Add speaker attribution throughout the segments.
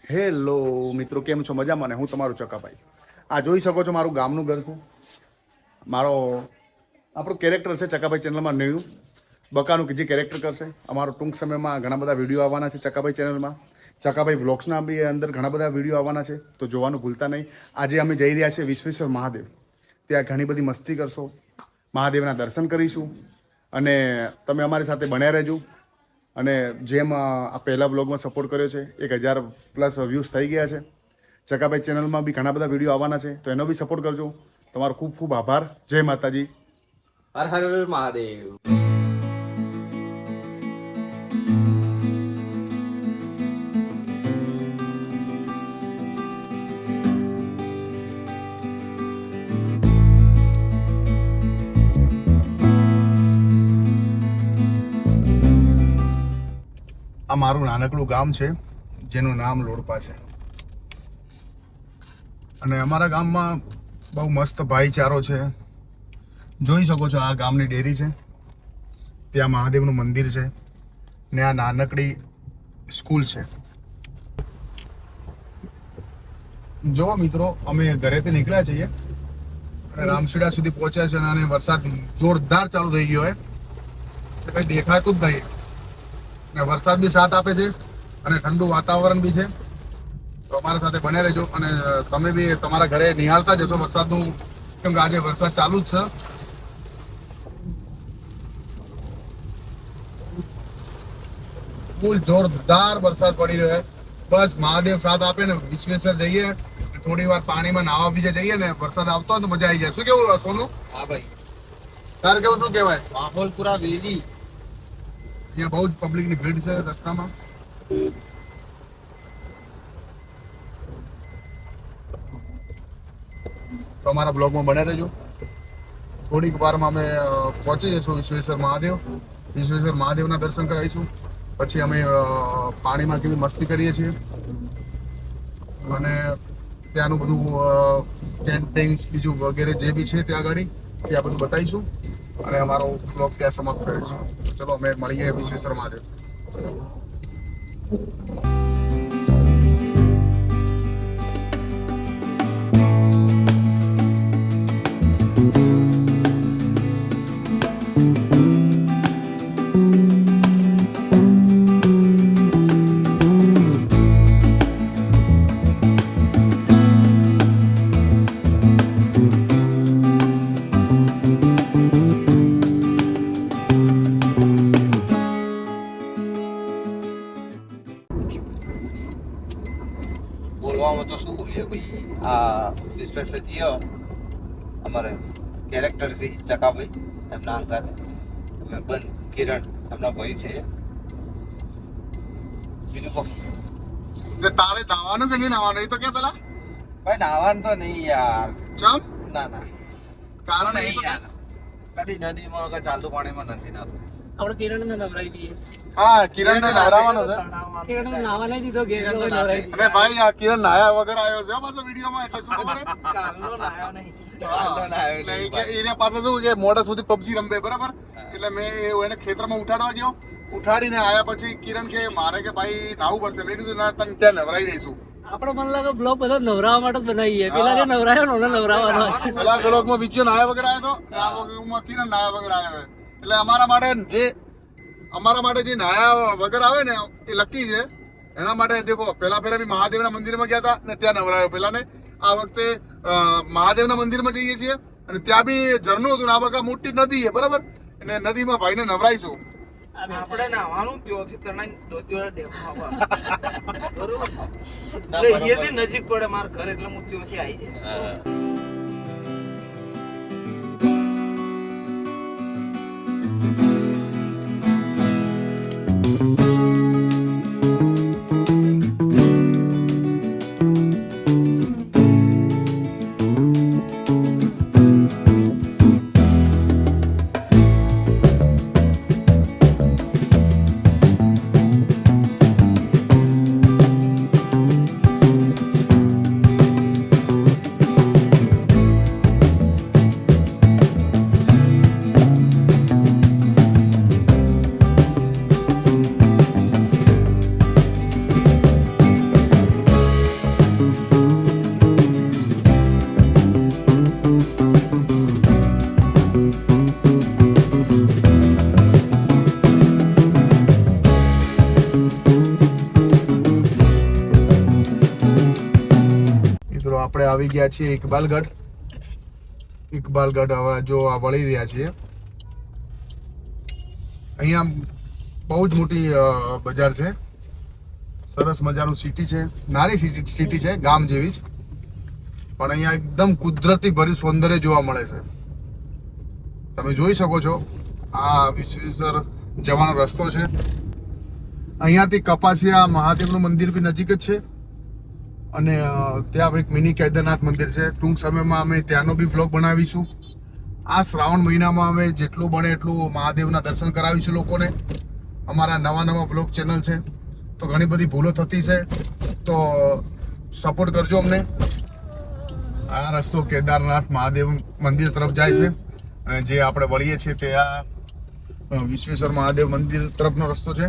Speaker 1: Hello મિત્રો, કેમ છો? મજામાં ને? હું તમારું ચકાભાઈ. આ જોઈ શકો છો મારું ગામનું ઘર છે. મારો આપણું કેરેક્ટર છે ચકાભાઈ ચેનલમાં ન્યૂ બકાનું કે જે કેરેક્ટર કરશે. અમારો ટૂંક સમયમાં ઘણા બધા વિડીયો આવવાના છે ચકાભાઈ ચેનલમાં. ચકાભાઈ વ્લોગ્સના બી અંદર ઘણા બધા વિડીયો આવવાના છે, તો જોવાનું ભૂલતા નહીં. આજે અમે જઈ રહ્યા છીએ વિશ્વેશ્વર મહાદેવ. ત્યાં ઘણી બધી મસ્તી કરશો, મહાદેવના દર્શન કરીશું અને તમે અમારી સાથે બન્યા રહેજો. અને જેમ આ પહેલા બ્લોગમાં સપોર્ટ કર્યો છે, 1000+ વ્યૂઝ થઈ ગયા છે. ચકાભાઈ ચેનલમાં બી ઘણા બધા વિડીયો આવવાના છે, તો એનો બી સપોર્ટ કરજો. તમારો ખૂબ ખૂબ આભાર. જય માતાજી.
Speaker 2: હર હર મહાદેવ.
Speaker 1: આ મારું નાનકડું ગામ છે જેનું નામ લોડપા છે. અને અમારા ગામમાં બહુ મસ્ત ભાઈચારો છે. જોઈ શકો છો, આ ગામની ડેરી છે, ત્યાં મહાદેવનું મંદિર છે ને આ નાનકડી સ્કૂલ છે. જો મિત્રો, અમે ઘરેથી નીકળ્યા છીએ અને રામશીડા સુધી પહોંચ્યા છે અને વરસાદ જોરદાર ચાલુ થઈ ગયો હોય, કંઈ દેખાતું જ નહીં. ને વરસાદ બી સાથ આપે છે અને ઠંડુ વાતાવરણ બી છે. તો અમારા સાથે બને રહેજો અને તમે બી તમારા ઘરે નિહાળતા જશો વરસાદનું, કેમ કે આજે વરસાદ ચાલુ જ છે. ફૂલ જોરદાર વરસાદ પડી રહ્યો છે. બસ મહાદેવ સાથ આપે ને વિશ્વેશ્વર જઈએ, થોડી વાર પાણીમાં નાહવા બીજે જઈએ ને વરસાદ આવતો હોય તો મજા આવી જાય. શું કેવું સોનું?
Speaker 2: હા ભાઈ,
Speaker 1: તારે કેવું શું કહેવાય?
Speaker 2: માહોલ પૂરા વેગી.
Speaker 1: અહીંયા બહુ જ પબ્લિકની ભીડ છે રસ્તામાં. તો અમારા બ્લોગમાં બને રહેજો. થોડીક વારમાં અમે પહોંચી જઈશું વિશ્વેશ્વર મહાદેવ. વિશ્વેશ્વર મહાદેવના દર્શન કરાવીશું. પછી અમે પાણીમાં કેવી મસ્તી કરીએ છીએ અને ત્યાંનું બધું કેમ્પિંગ્સ બીજું વગેરે જે બી છે ત્યાં આગળ ત્યાં બધું બતાવીશું અને અમારો બ્લોગ ત્યાં સમાપ્ત કરીશું. ચલો અમે મળીએ વિશ્વેશ્વર મહાદેવ.
Speaker 2: બોલવામાં તો શું બોલીએ ભાઈ. આ વિશ્વેશ્વરજીઓ અમારે કેરેક્ટર છે ચકાભાઈ, એમના અંગાત બેન કિરણ એમના ભાઈ છે. બીજું કહો
Speaker 1: તારે નાવાનું કે નહીં નાવાનું એ તો કે પેલા
Speaker 2: ભાઈ. નાવાનું તો નહીં યાર.
Speaker 1: ચમ?
Speaker 2: ના ના,
Speaker 1: કારણ
Speaker 2: નહીં યાર. કદી નદીમાં કે ચાલતું પાણીમાં નથી નાતું.
Speaker 3: આપણે કિરણને નવરાઈ દઈએ.
Speaker 1: હા, કિરણને નવડાવવાનો છે.
Speaker 3: કિરણને નાવા નહીં દીધો, ઘેર લોકો નવરાઈ દઈએ.
Speaker 1: અને ભાઈ આ કિરણ નાયા વગર આવ્યો છે પાછો વિડીયોમાં, એટલે શું ખબર હે?
Speaker 3: કાલનો નાયો નહીં.
Speaker 1: એટલે એને પાસે શું કે મોડા સુધી પબજી રમે, બરાબર? એટલે મેં એને ખેતરમાં ઉઠાડવા ગયો, ઉઠાડીને આયા પછી કિરણ કે મારે કે ભાઈ નાવું પડશે. મેં કીધું ના, તને ત્યાં નવરાઈ દઈશું.
Speaker 3: આપણો મને લાગે બ્લોગ બધા નવરાવા માટે જ બનાવીએ. પેલા જે નવરાયો ને ઓને નવરાવાનો છે.
Speaker 1: પેલા બ્લોગમાં વિજ્યો નાયા વગર આવ્યો તો, આ બ્લોગમાં કિરણ નાયા વગર આવ્યો. એટલે અમારા માટે જે નાયા વગર આવે ને એ લકી છે. એના માટે દેખો, પેલા બી મહાદેવના મંદિરમાં ગયા હતા ને ત્યાં નવરાયો પેલાને. આ વખતે મહાદેવના મંદિરમાં જઈએ છીએ અને ત્યાં બી ઝરણું હતું ને આ વખતે મોટી નદી છે, બરાબર? અને નદીમાં ભાઈને નવરાઈશું.
Speaker 3: આપણે નાવાનું ત્યોથી તણાઈ દોતીવાળા ડેમમાં બરોબર. એટલે અહીંયાથી નજીક પડે માર ઘર, એટલે હું ત્યોથી આવી જાય.
Speaker 1: આપણે આવી ગયા છીએ ઇકબાલગઢ. ઇકબાલગઢ હવે જો આ વળી રહ્યા છીએ. અહીંયા બહુ જ મોટી બજાર છે, સરસ મજાનું સિટી છે, નાની સિટી છે, ગામ જેવી જ, પણ અહીંયા એકદમ કુદરતી ભર્યું સૌંદર્ય જોવા મળે છે. તમે જોઈ શકો છો આ વિશ્વેશ્વર જવાનો રસ્તો છે. અહીંયાથી કપાસિયા મહાદેવનું મંદિર બી નજીક જ છે, અને ત્યાં એક મિની કેદારનાથ મંદિર છે. ટૂંક સમયમાં અમે ત્યાંનો બી વ્લોગ બનાવીશું. આ શ્રાવણ મહિનામાં અમે જેટલું બને એટલું મહાદેવના દર્શન કરાવીશું લોકોને. અમારા નવા વ્લોગ ચેનલ છે, તો ઘણી બધી ભૂલો થતી છે, તો સપોર્ટ કરજો અમને. આ રસ્તો કેદારનાથ મહાદેવ મંદિર તરફ જાય છે, અને જે આપણે વળીએ છીએ તે આ વિશ્વેશ્વર મહાદેવ મંદિર તરફનો રસ્તો છે.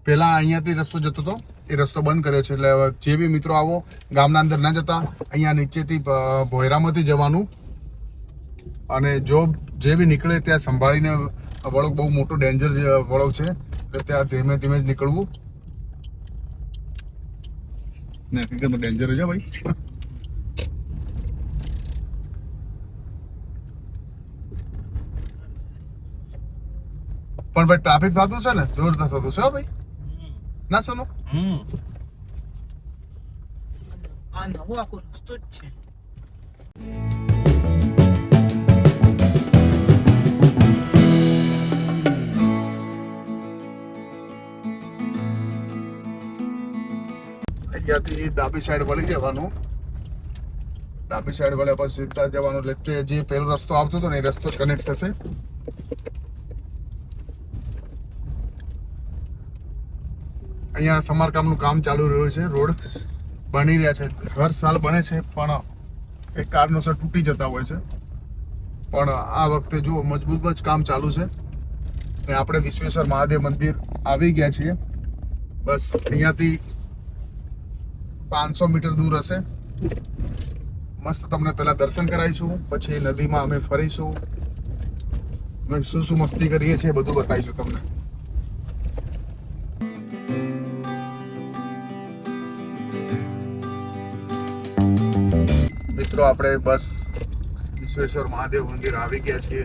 Speaker 1: પહેલા અહીંયાથી રસ્તો જતો હતો, એ રસ્તો બંધ કર્યો છે. એટલે જે બી મિત્રો આવો ગામના અંદર ના જતા, અહીંયા નીચેથી ભોયરામાંથી જવાનું, અને જો જે બી નીકળે ત્યાં સંભાળીને વળો. બહુ મોટું ડેન્જર વળો છે, એટલે ત્યાં ધીમે ધીમે જ નીકળવું. ને હકીકતમાં ડેન્જર છે ભાઈ. પણ ભાઈ ટ્રાફિક થતું છે ને, જોરદાર થતું છે ભાઈ. ના સોનુ,
Speaker 3: આ નવો આખો રસ્તો જ છે.
Speaker 1: અહીંયાથી ડાબી સાઈડ વળી જવાનું. ડાબી સાઈડ વળ્યા પછી સીધા જવાનું, એટલે જે પેલો રસ્તો આવતો હતો ને એ રસ્તો કનેક્ટ થશે. અહીંયા સમારકામનું કામ ચાલુ રહ્યું છે. રોડ બની રહ્યા છે, હર સાલ બને છે, પણ એક કારણોસર તૂટી જતા હોય છે. પણ આ વખતે જો મજબૂત જ કામ ચાલુ છે. અને આપણે વિશ્વેશ્વર મહાદેવ મંદિર આવી ગયા છીએ. બસ અહીંયાથી 500 મીટર દૂર હશે. મસ્ત તમને પહેલા દર્શન કરાવીશું, પછી નદીમાં અમે ફરીશું, અમે શું મસ્તી કરીએ છીએ બધું બતાવીશું તમને. મિત્રો આપણે બસ વિશ્વેશ્વર મહાદેવ મંદિર આવી ગયા છીએ.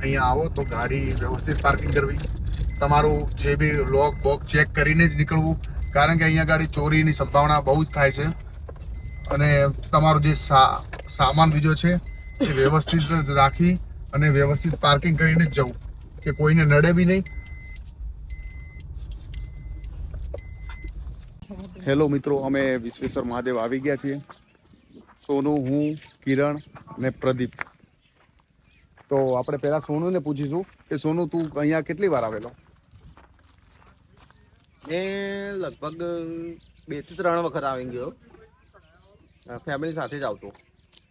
Speaker 1: અહીંયા આવો તો ગાડી વ્યવસ્થિત પાર્કિંગ કરવી, તમારું જે બી લોક બોક ચેક કરીને જ નીકળવું, કારણ કે અહીંયા ગાડી ચોરીની સંભાવના બહુ જ થાય છે. અને તમારો જે સામાન બીજો છે એ વ્યવસ્થિત જ રાખી અને વ્યવસ્થિત પાર્કિંગ કરીને જ જવું, કે કોઈને નડે બી નહીં. હેલો મિત્રો, અમે વિશ્વેશ્વર મહાદેવ આવી ગયા છીએ. સોનુ, હું, કિરણ અને પ્રદીપ. તો આપણે પહેલા સોનુને પૂછીશું કે સોનુ, તું અહીંયા કેટલી વાર આવેલો?
Speaker 4: એ લગભગ 2 થી 3 વખત આવી ગયો. ફેમિલી સાથે જ આવતો,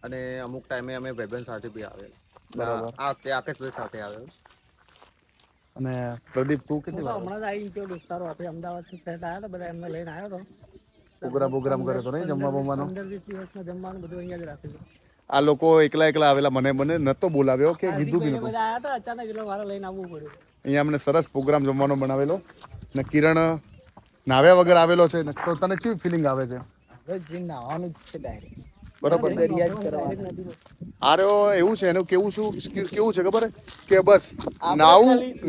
Speaker 4: અને અમુક ટાઈમે અમે ભાઈબંધ સાથે બી આવેલો.
Speaker 1: બરાબર.
Speaker 4: આ વખતે આકાશભાઈ સાથે આવેલો.
Speaker 1: અને પ્રદીપ, તું કેટલી વાર?
Speaker 5: હમણાં જ આવી ગયો દોસ્તારો સાથે અમદાવાદથી ફ્રેન્ડ આવ્યા હતા, બધા એમને લઈને આવ્યો હતો.
Speaker 1: પ્રોગ્રામ કર્યો તો નહીં જમવા બમવાનો?
Speaker 5: 15-20 દિવસનું જમવાનું બધું અહીંયા જ રાખ્યું.
Speaker 1: આ લોકો એકલા આવેલા, મને નતો બોલાવ્યો કે કીધું બી નતું.
Speaker 5: બધા આવ્યા હતા, અચાનક એટલે મારે લઈને આવવું પડ્યું.
Speaker 1: અહીંયા અમને સરસ પ્રોગ્રામ જમવાનો બનાવેલો, ને કિરણ નાવ્યા વગર આવેલો છે. તો તને કેવી ફિલિંગ આવે છે?
Speaker 5: હવે જે નાવાનું જ છે ડાયરેક્ટ
Speaker 1: બરોબર.
Speaker 5: દરિયા જ કરવાનું.
Speaker 1: આરે એવું છે, એનું કેવું છે ખબર હે? કે બસ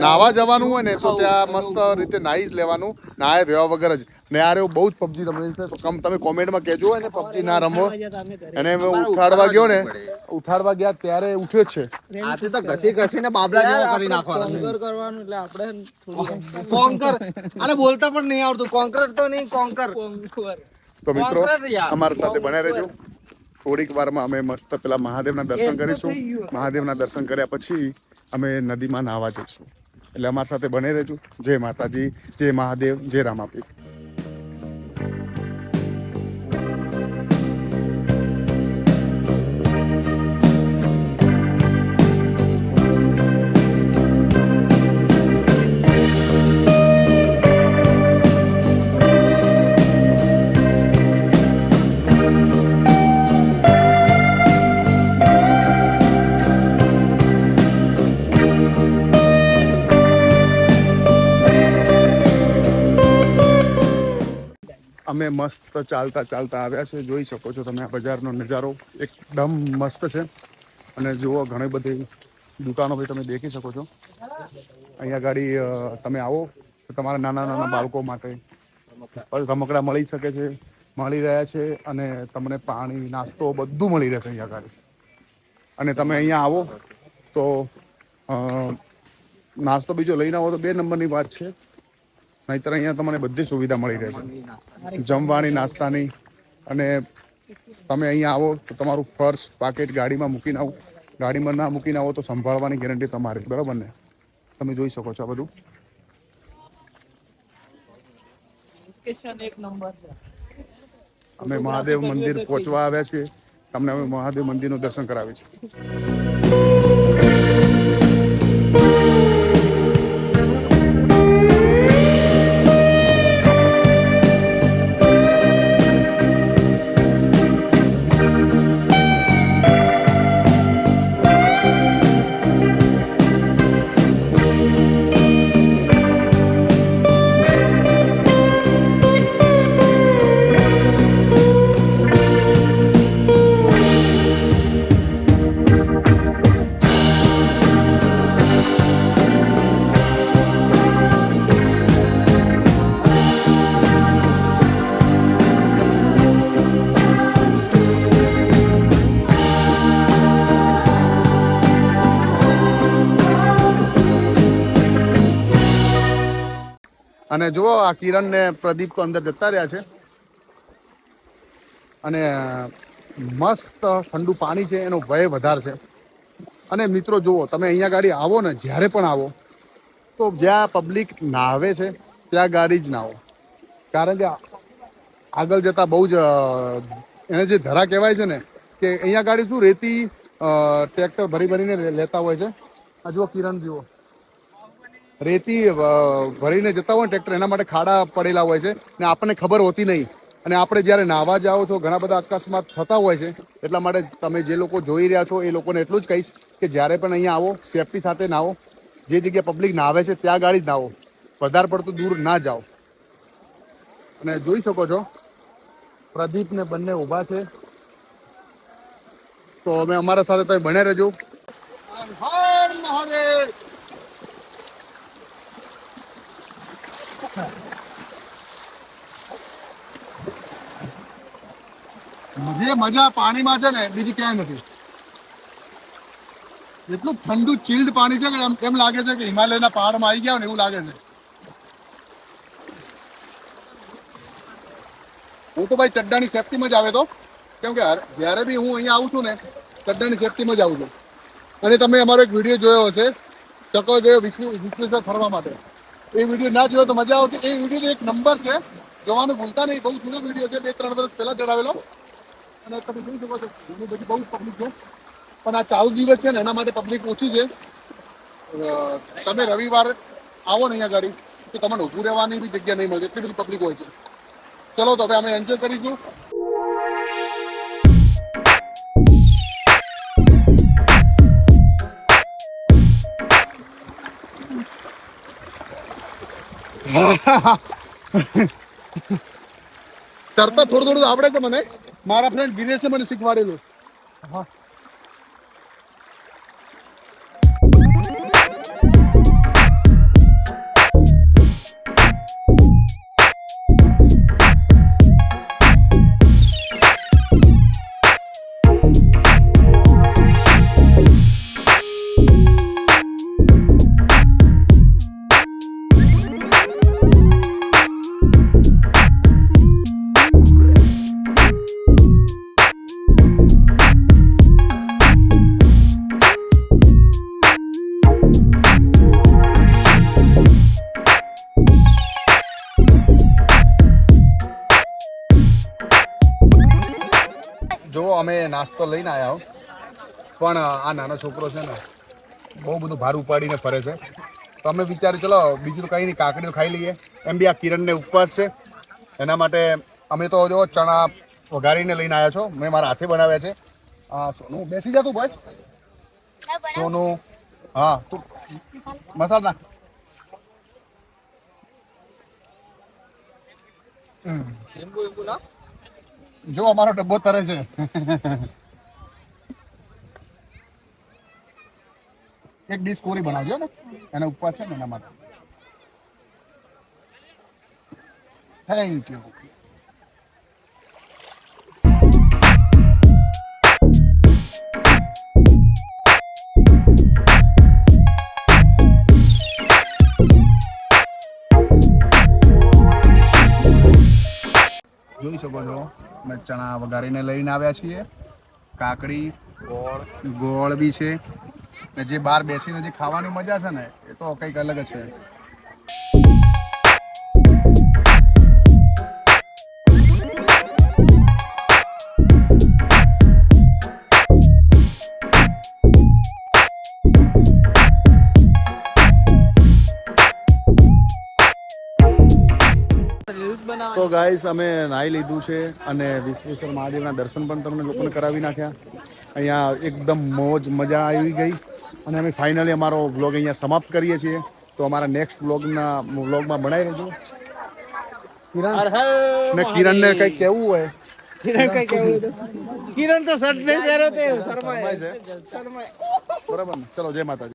Speaker 1: નાવા જવાનું હોય ને તો ત્યાં મસ્ત રીતે નાહી જ લેવાનું, નાહે રહેવા વગર જ. ને આ રહ્યો બહુ જ પબજી રમે છે, તો તમે કોમેન્ટમાં કહેજો એને પબજી ના રમો. એને ઉઠાડવા ગયો ને, ઉઠાડવા ગયા ત્યારે ઉઠ્યો જ છે.
Speaker 4: આજે તો ઘસીને બાબલા જેવો કરી નાખવાનો.
Speaker 3: કોંકર કરવાનું એટલે આપણે થોડું
Speaker 4: કોંકર, આને બોલતા પણ નહીં આવડતું. કોંકર તો નહીં, કોંકર.
Speaker 1: તો મિત્રો
Speaker 3: કોંકર યાર.
Speaker 1: અમારા સાથે બન્યા રહેજો. થોડીક વારમાં અમે મસ્ત પેલા મહાદેવના દર્શન કરીશું. મહાદેવના દર્શન કર્યા પછી અમે નદીમાં નાહવા જઈશું. એટલે અમારા સાથે બને રહેજો. જય માતાજી, જય મહાદેવ, જય રામાપીર. અમે મસ્ત ચાલતા ચાલતા આવ્યા છે. જોઈ શકો છો તમે આ બજારનો નજારો એકદમ મસ્ત છે. અને જુઓ ઘણી બધી દુકાનો બી તમે દેખી શકો છો. અહીંયા ગાડી તમે આવો તો તમારા નાના નાના બાળકો માટે રમકડા મળી શકે છે, મળી રહ્યા છે. અને તમને પાણી નાસ્તો બધું મળી રહેશે અહીંયા ગાડી. અને તમે અહીંયા આવો તો નાસ્તો બીજો લઈને આવો તો 2 નંબરની વાત છે. નહીંતર અહીંયા તમને બધી સુવિધા મળી રહેશે, જમવાની, નાસ્તાની. અને તમે અહીંયા આવો તો તમારું ફર્સ્ટ પાકેટ ગાડીમાં મૂકીને આવો. ગાડીમાં ના મૂકીને આવો તો સંભાળવાની ગેરંટી તમારી, બરાબર ને? તમે જોઈ શકો છો આ બધું.
Speaker 3: લોકેશન એક નંબર છે.
Speaker 1: અમે મહાદેવ મંદિર પહોંચવા આવ્યા છીએ. તમને અમે મહાદેવ મંદિરનું દર્શન કરાવીએ છીએ. અને જુઓ આ કિરણ ને પ્રદીપ તો અંદર જતા રહ્યા છે. અને મસ્ત ઠંડુ પાણી છે, એનો ભય વધારે છે. અને મિત્રો જુઓ, તમે અહીંયા ગાડી આવો ને, જ્યારે પણ આવો તો જ્યાં પબ્લિક નાહવે છે ત્યાં ગાડી જ નાહો. કારણ કે આગળ જતા બહુ જ એને જે ધરા કહેવાય છે ને, કે અહીંયા ગાડી શું રેતી ટ્રેક્ટર ભરી ભરીને લેતા હોય છે. આ જુઓ કિરણ, જુઓ રેતી ભરીને જતા હોય ને ટ્રેક્ટર, એના માટે ખાડા પડેલા હોય છે ને આપણને ખબર હોતી નહીં. અને આપણે જ્યારે નાહવા જાઓ છો ઘણા બધા અકસ્માત થતા હોય છે. એટલા માટે તમે જે લોકો જોઈ રહ્યા છો એ લોકોને એટલું જ કહીશ કે જ્યારે પણ અહીંયા આવો સેફટી સાથે નાહો. જે જગ્યાએ પબ્લિક નાહવે છે ત્યાં ગાડી જ નાહો, વધારે પડતું દૂર ના જાઓ. અને જોઈ શકો છો પ્રદીપ ને બંને ઊભા છે. તો અમે અમારા સાથે તમે બને રહેજો. હર મહાદેવ. જે મજા પાણીમાં છે ને બીજી ક્યાંય નથી. એટલું ઠંડુ ચીલ્ડ પાણી છે કે એમ લાગે છે કે હિમાલયના પહાડમાં આવી ગયા ને એવું લાગે છે. હું તો ભાઈ ચડ્ડાની સેફટીમાં જ આવે તો, કેમ કે જ્યારે બી હું અહીંયા આવું છું ને ચડ્ડાની સેફટીમાં જ આવું છું. અને તમે અમારો એક વિડીયો જોયો હશે, ચકો જોયો વિશ્વેશ્વર ફરવા માટે. એ વિડીયો ના જોયો તો મજા આવતી. એ વિડીયો એક નંબર છે, જોવાનું ભૂલતા નહીં. બહુ જૂનો વિડીયો છે, 2-3 વર્ષ પહેલા ચડાવેલો. અને તમે જોઈ શકો છો ઘણી બધી બહુ પબ્લિક છે. પણ આ 4 દિવસ છે ને એના માટે પબ્લિક ઓછી છે. તમે રવિવાર આવો ને અહીંયા ગાડી તો તમને ઊભું રહેવાની બી જગ્યા નહીં મળે, એટલી બધી પબ્લિક હોય છે. ચલો તો હવે અમે એન્જોય કરીશું. તરતા થોડું થોડું આવડે છે મને. મારા ફ્રેન્ડ દિનેશે મને શીખવાડેલું. હા, જો અમે નાસ્તો લઈને આવ્યા પણ આ નાનો છોકરો છે ને બહુ બધું ભાર ઉપાડીને ફરે છે. તો અમે વિચાર્યું ચલો બીજું તો કંઈ નહીં, કાકડીઓ ખાઈ લઈએ. એમ બી આ કિરણને ઉપવાસ છે, એના માટે અમે તો જો ચણા વઘારીને લઈને આવ્યા છો. મેં મારા હાથે બનાવ્યા છે. સોનું બેસી જા તું ભાઈ. સોનું, હા તું મસાલા નાખ. જો અમારો ડબ્બો તરે છે. એક ડીશ કોરી બનાવજો ને, એના ઉપવાસ છે ને એના માટે. Thank you. જોઈ શકો છો અમે ચણા વઘારીને લઈને આવ્યા છીએ, કાકડી ગોળ બી છે, ને જે બહાર બેસીને જે ખાવાની મજા છે ને એ તો કંઈક અલગ જ છે. તો ગાઈસ અમે નાહી લીધું છે અને વિશ્વેશ્વર મહાદેવના દર્શન પણ તમને લોકોને કરાવી નાખ્યા. અહીંયા એકદમ મોજ મજા આવી ગઈ અને અમે ફાઇનલી અમારો વ્લોગ અહીંયા સમાપ્ત કરીએ છીએ. તો અમારા નેક્સ્ટ વ્લોગમાં બનાવી રહેજો. ને કિરણને કંઈક કહેવું હોય.
Speaker 5: કિરણ તો શર્ટ પહેરી ત્યારે તે
Speaker 1: શરમાય છે. બરાબર ને? ચલો જય માતાજી.